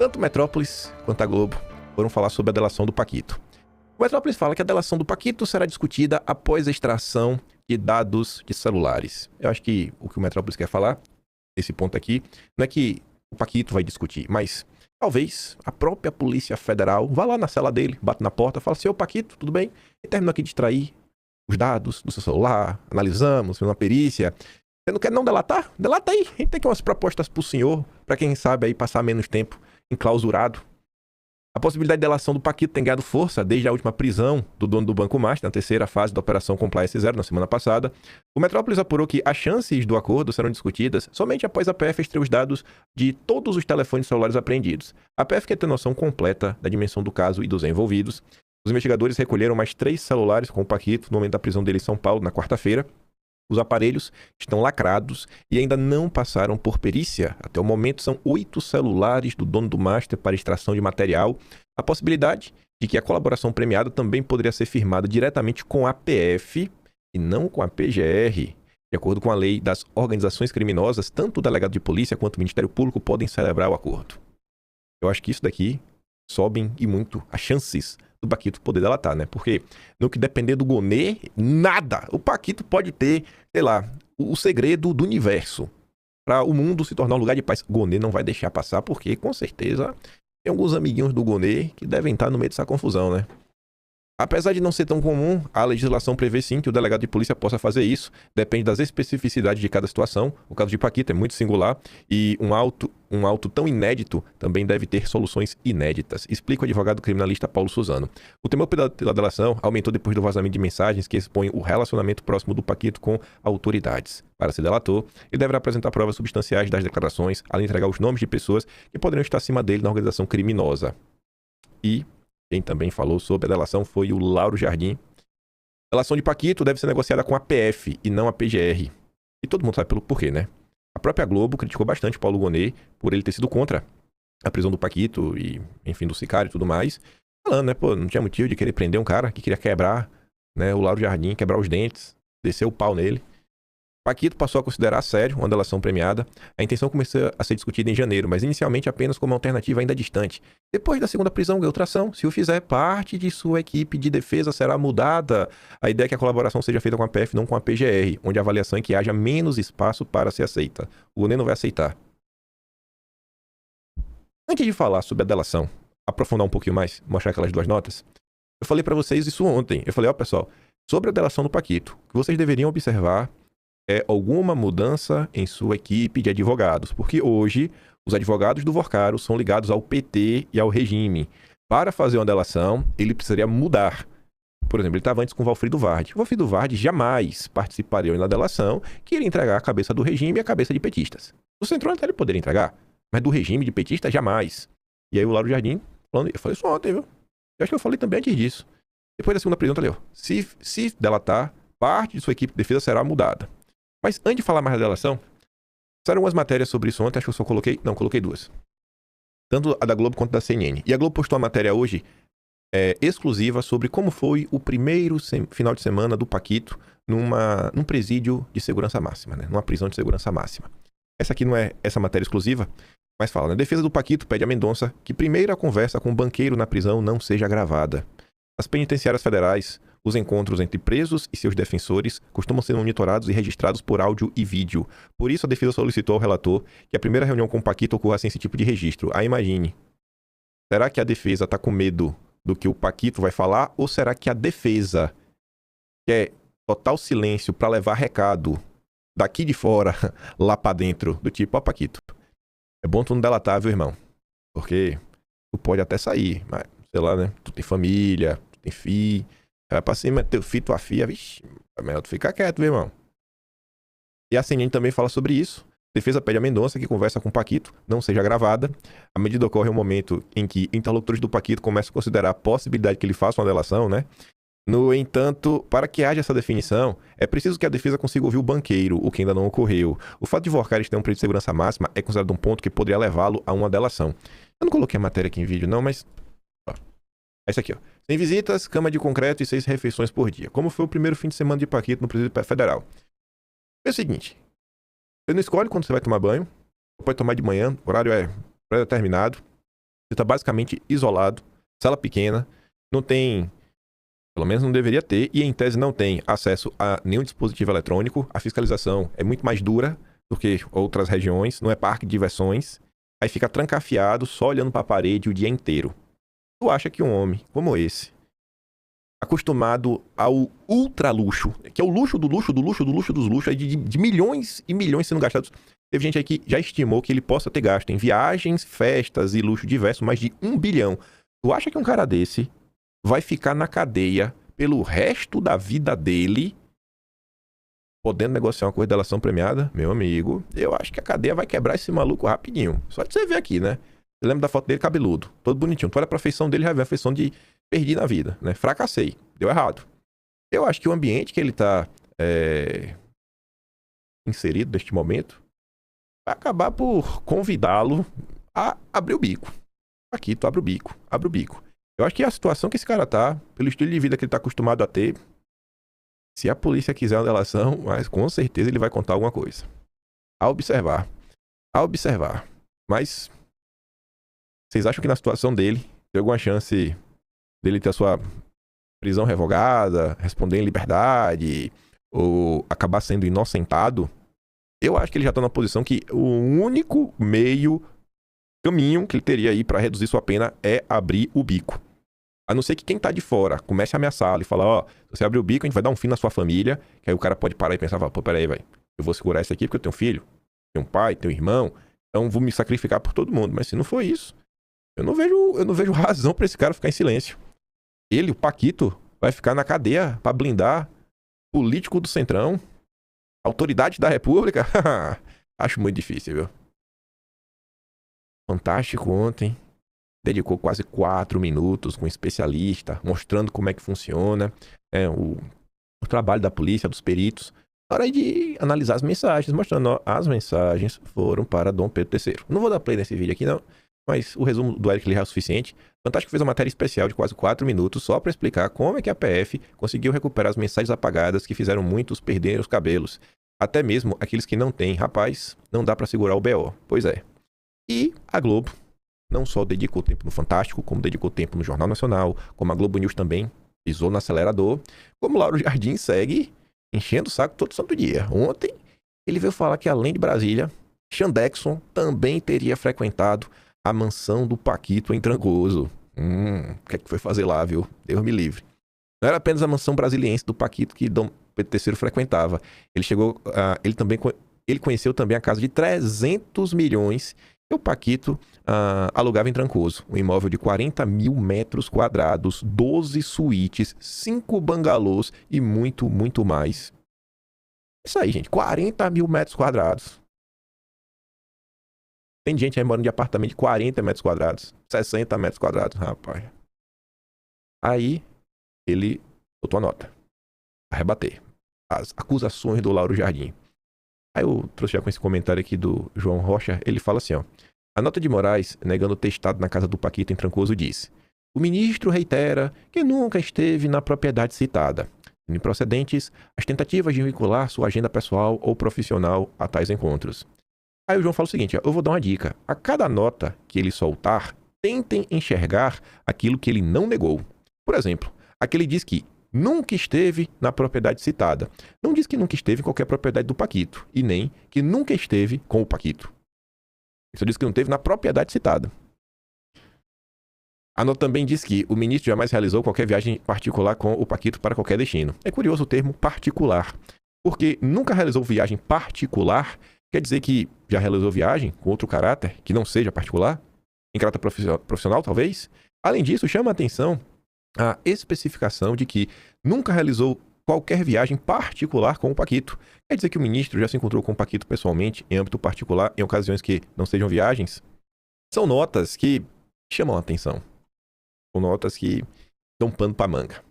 Tanto o Metrópolis quanto a Globo foram falar sobre a delação do Paquito. O Metrópolis fala que a delação do Paquito será discutida após a extração de dados de celulares. Eu acho que o Metrópolis quer falar, nesse ponto aqui, não é que o Paquito vai discutir, mas talvez a própria Polícia Federal vá lá na cela dele, bate na porta, fala assim, ô Paquito, tudo bem? E terminou aqui de extrair os dados do seu celular, analisamos, fizemos uma perícia. Você não quer não delatar? Delata aí. A gente tem aqui umas propostas pro senhor, pra quem sabe aí passar menos tempo enclausurado. A possibilidade de delação do Paquito tem ganhado força desde a última prisão do dono do Banco Master, na terceira fase da Operação Compliance Zero, na semana passada. O Metrópolis apurou que as chances do acordo serão discutidas somente após a PF extrair os dados de todos os telefones celulares apreendidos. A PF quer ter noção completa da dimensão do caso e dos envolvidos. Os investigadores recolheram mais 3 celulares com o Paquito no momento da prisão dele em São Paulo, na quarta-feira. Os aparelhos estão lacrados e ainda não passaram por perícia. Até o momento, são 8 celulares do dono do Master para extração de material. A possibilidade de que a colaboração premiada também poderia ser firmada diretamente com a PF e não com a PGR. De acordo com a lei das organizações criminosas, tanto o delegado de polícia quanto o Ministério Público podem celebrar o acordo. Eu acho que isso daqui sobem e muito as chances do Paquito poder delatar, né? Porque no que depender do Gonê, nada. O Paquito pode ter, sei lá, o segredo do universo para o mundo se tornar um lugar de paz. Gonê não vai deixar passar porque, com certeza, tem alguns amiguinhos do Gonê que devem estar no meio dessa confusão, né? Apesar de não ser tão comum, a legislação prevê sim que o delegado de polícia possa fazer isso. Depende das especificidades de cada situação. O caso de Paquito é muito singular e um auto tão inédito também deve ter soluções inéditas, explica o advogado criminalista Paulo Suzano. O temor pela delação aumentou depois do vazamento de mensagens que expõem o relacionamento próximo do Paquito com autoridades. Para ser delator, ele deverá apresentar provas substanciais das declarações, além de entregar os nomes de pessoas que poderiam estar acima dele na organização criminosa. E quem também falou sobre a delação foi o Lauro Jardim. A delação de Paquito deve ser negociada com a PF e não a PGR. E todo mundo sabe pelo porquê, né? A própria Globo criticou bastante Paulo Gonê por ele ter sido contra a prisão do Paquito e, enfim, do sicário e tudo mais. Falando, né? Pô, não tinha motivo de querer prender um cara que queria quebrar, né? O Lauro Jardim, quebrar os dentes, descer o pau nele. Paquito passou a considerar sério uma delação premiada. A intenção começou a ser discutida em janeiro, mas inicialmente apenas como uma alternativa ainda distante. Depois da segunda prisão, ganhou tração. Se o fizer, parte de sua equipe de defesa será mudada. A ideia é que a colaboração seja feita com a PF, não com a PGR, onde a avaliação é que haja menos espaço para ser aceita. O Gonê não vai aceitar. Antes de falar sobre a delação, aprofundar um pouquinho mais, mostrar aquelas 2 notas, eu falei para vocês isso ontem. Eu falei, ó pessoal, sobre a delação do Paquito, o que vocês deveriam observar é alguma mudança em sua equipe de advogados, porque hoje os advogados do Vorcaro são ligados ao PT e ao regime. Para fazer uma delação, ele precisaria mudar. Por exemplo, ele estava antes com o Valfrido Vardi. O Valfrido Vardi jamais participaria na delação que iria entregar a cabeça do regime e a cabeça de petistas. Do Centrão até ele poderia entregar, mas do regime de petistas, jamais. E aí o Lauro Jardim, falando, eu falei isso ontem, viu? Eu acho que eu falei também antes disso. Depois da segunda prisão, tá ali, ó. Se delatar, parte de sua equipe de defesa será mudada. Mas antes de falar mais da delação, saíram umas matérias sobre isso ontem, acho que eu só coloquei... Não, coloquei 2. Tanto a da Globo quanto da CNN. E a Globo postou uma matéria hoje exclusiva sobre como foi o primeiro final de semana do Paquito num presídio de segurança máxima, né? Numa prisão de segurança máxima. Essa aqui não é essa matéria exclusiva, mas fala, né? A defesa do Paquito pede a Mendonça que primeiro a conversa com o banqueiro na prisão não seja gravada. As penitenciárias federais, os encontros entre presos e seus defensores costumam ser monitorados e registrados por áudio e vídeo. Por isso, a defesa solicitou ao relator que a primeira reunião com o Paquito ocorra sem esse tipo de registro. Aí imagine, será que a defesa está com medo do que o Paquito vai falar? Ou será que a defesa quer total silêncio para levar recado daqui de fora, lá para dentro? Do tipo, ó Paquito, é bom tu não delatar, viu, irmão? Porque tu pode até sair, mas, sei lá, né? Tu tem família, tu tem filho... Vai pra cima, teu filho, tua filha, vixi, é melhor tu ficar quieto, meu irmão. E a CNN também fala sobre isso. A defesa pede a Mendonça que conversa com o Paquito não seja gravada. A medida ocorre em um momento em que interlocutores do Paquito começam a considerar a possibilidade que ele faça uma delação, né? No entanto, para que haja essa definição, é preciso que a defesa consiga ouvir o banqueiro, o que ainda não ocorreu. O fato de Vorcaro ter um período de segurança máxima é considerado um ponto que poderia levá-lo a uma delação. Eu não coloquei a matéria aqui em vídeo não, mas... Ó, é isso aqui, ó. Sem visitas, cama de concreto e 6 refeições por dia. Como foi o primeiro fim de semana de Paquito no presídio federal? É o seguinte, você não escolhe quando você vai tomar banho, pode tomar de manhã, o horário é pré-determinado. Você tá basicamente isolado, sala pequena, não tem, pelo menos não deveria ter, e em tese não tem acesso a nenhum dispositivo eletrônico. A fiscalização é muito mais dura do que outras regiões, não é parque de diversões. Aí fica trancafiado, só olhando pra parede o dia inteiro. Tu acha que um homem como esse, acostumado ao ultra luxo, que é o luxo do luxo do luxo do luxo dos luxos, de milhões e milhões sendo gastados. Teve gente aí que já estimou que ele possa ter gasto em viagens, festas e luxo diverso mais de 1 bilhão. Tu acha que um cara desse vai ficar na cadeia pelo resto da vida dele, podendo negociar uma coordenação premiada? Meu amigo, eu acho que a cadeia vai quebrar esse maluco rapidinho. Só de você ver aqui, né? Você lembra da foto dele cabeludo, todo bonitinho. Tu olha pra feição dele, já vê a feição de perdi na vida, né? Fracassei, deu errado. Eu acho que o ambiente que ele tá inserido neste momento vai acabar por convidá-lo a abrir o bico. Aqui, tu abre o bico, abre o bico. Eu acho que a situação que esse cara tá, pelo estilo de vida que ele tá acostumado a ter, se a polícia quiser uma delação, mas com certeza ele vai contar alguma coisa. A observar. A observar. Mas vocês acham que na situação dele tem alguma chance dele ter a sua prisão revogada, responder em liberdade, ou acabar sendo inocentado? Eu acho que ele já tá numa posição que o único caminho que ele teria aí pra reduzir sua pena é abrir o bico. A não ser que quem tá de fora comece a ameaçá-lo e falar, ó, se você abrir o bico, a gente vai dar um fim na sua família, que aí o cara pode parar e pensar, pô, peraí, velho, eu vou segurar isso aqui porque eu tenho filho, tenho um pai, tenho um irmão, então vou me sacrificar por todo mundo. Mas se não for isso, eu não vejo razão pra esse cara ficar em silêncio. Ele, o Paquito, vai ficar na cadeia pra blindar político do Centrão, autoridade da República. Acho muito difícil, viu? Fantástico ontem. Dedicou quase 4 minutos com um especialista, mostrando como é que funciona o trabalho da polícia, dos peritos, na hora de analisar as mensagens, mostrando, ó, as mensagens foram para Dom Pedro III. Não vou dar play nesse vídeo aqui, não, mas o resumo do Eric Lee é o suficiente. Fantástico fez uma matéria especial de quase 4 minutos só para explicar como é que a PF conseguiu recuperar as mensagens apagadas que fizeram muitos perderem os cabelos. Até mesmo aqueles que não têm. Rapaz, não dá para segurar o BO. Pois é. E a Globo não só dedicou tempo no Fantástico, como dedicou tempo no Jornal Nacional, como a Globo News também pisou no acelerador, como Lauro Jardim segue enchendo o saco todo santo dia. Ontem, ele veio falar que além de Brasília, Xandexon também teria frequentado a mansão do Paquito em Trancoso. O que é que foi fazer lá, viu? Deus me livre. Não era apenas a mansão brasiliense do Paquito que Dom Pedro III frequentava. Ele conheceu também a casa de 300 milhões que o Paquito alugava em Trancoso. Um imóvel de 40 mil metros quadrados, 12 suítes, 5 bangalôs e muito, muito mais. Isso aí, gente. 40 mil metros quadrados. Tem gente aí morando de apartamento de 40 metros quadrados, 60 metros quadrados, rapaz. Aí, ele botou a nota a rebater as acusações do Lauro Jardim. Aí eu trouxe já com esse comentário aqui do João Rocha, ele fala assim, ó. A nota de Moraes, negando ter estado na casa do Paquito em Trancoso, diz: o ministro reitera que nunca esteve na propriedade citada, sendo improcedentes as tentativas de vincular sua agenda pessoal ou profissional a tais encontros. Aí o João fala o seguinte, ó, eu vou dar uma dica. A cada nota que ele soltar, tentem enxergar aquilo que ele não negou. Por exemplo, aquele diz que nunca esteve na propriedade citada. Não diz que nunca esteve em qualquer propriedade do Paquito, e nem que nunca esteve com o Paquito. Ele só diz que não esteve na propriedade citada. A nota também diz que o ministro jamais realizou qualquer viagem particular com o Paquito para qualquer destino. É curioso o termo particular, porque nunca realizou viagem particular, quer dizer que já realizou viagem com outro caráter, que não seja particular, em caráter profissional talvez. Além disso, chama a atenção a especificação de que nunca realizou qualquer viagem particular com o Paquito. Quer dizer que o ministro já se encontrou com o Paquito pessoalmente, em âmbito particular, em ocasiões que não sejam viagens? São notas que chamam a atenção. São notas que dão pano pra manga.